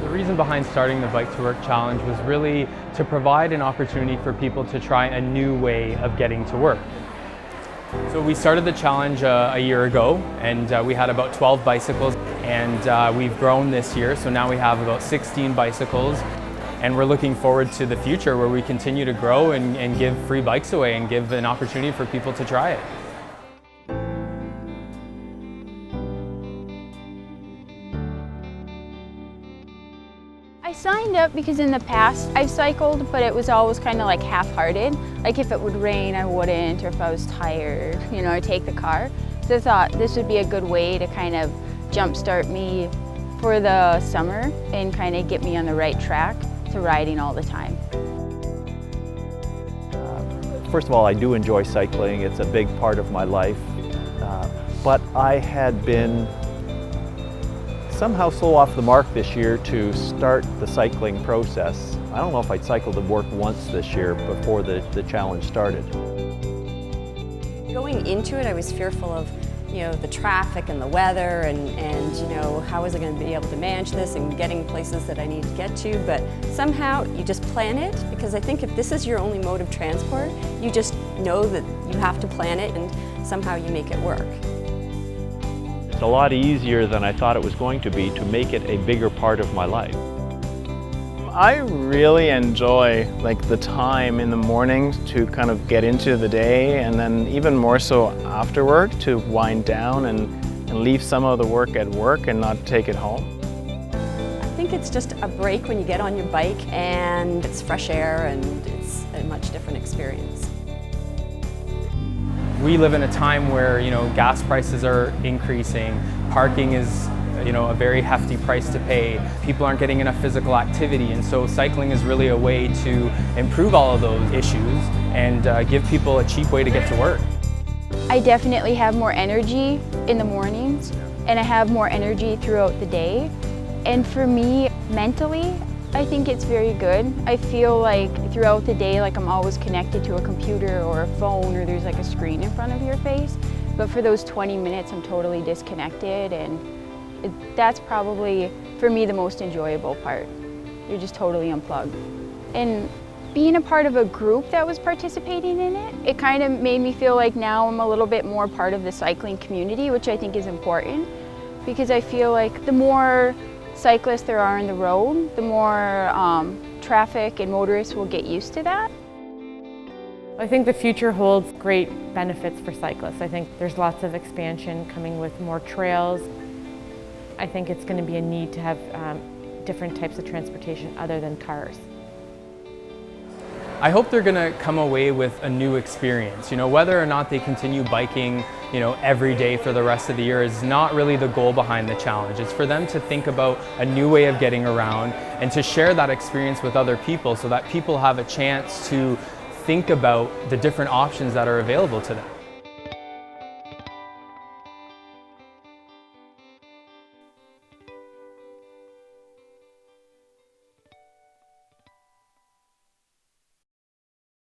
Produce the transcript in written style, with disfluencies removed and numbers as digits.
The reason behind starting the Bike to Work Challenge was really to provide an opportunity for people to try a new way of getting to work. So we started the challenge a year ago, and we had about 12 bicycles, and we've grown this year, so now we have about 16 bicycles, and we're looking forward to the future where we continue to grow and give free bikes away and give an opportunity for people to try it. I signed up because in the past I've cycled, but it was always kind of like half-hearted. Like if it would rain, I wouldn't, or if I was tired, I'd take the car. So I thought this would be a good way to kind of jumpstart me for the summer and kind of get me on the right track to riding all the time. First of all, I do enjoy cycling. It's a big part of my life. But I had been somehow so off the mark this year to start the cycling process. I don't know if I'd cycled to work once this year before the challenge started. Going into it, I was fearful of the traffic and the weather and how was I going to be able to manage this and getting places that I need to get to, but somehow you just plan it, because I think if this is your only mode of transport, you just know that you have to plan it and somehow you make it work. It's a lot easier than I thought it was going to be to make it a bigger part of my life. I really enjoy the time in the morning to kind of get into the day, and then even more so after work to wind down and leave some of the work at work and not take it home. I think it's just a break when you get on your bike, and it's fresh air and it's a much different experience. We live in a time where gas prices are increasing, parking is a very hefty price to pay. People aren't getting enough physical activity, and so cycling is really a way to improve all of those issues and give people a cheap way to get to work. I definitely have more energy in the mornings, and I have more energy throughout the day. And for me, mentally, I think it's very good. I feel like throughout the day, I'm always connected to a computer or a phone, or there's a screen in front of your face. But for those 20 minutes, I'm totally disconnected, and that's probably, for me, the most enjoyable part. You're just totally unplugged. And being a part of a group that was participating in it, it kind of made me feel like now I'm a little bit more part of the cycling community, which I think is important, because I feel like the more cyclists there are on the road, the more traffic and motorists will get used to that. I think the future holds great benefits for cyclists. I think there's lots of expansion coming with more trails. I think it's going to be a need to have different types of transportation other than cars. I hope they're going to come away with a new experience. Whether or not they continue biking, every day for the rest of the year is not really the goal behind the challenge. It's for them to think about a new way of getting around and to share that experience with other people so that people have a chance to think about the different options that are available to them.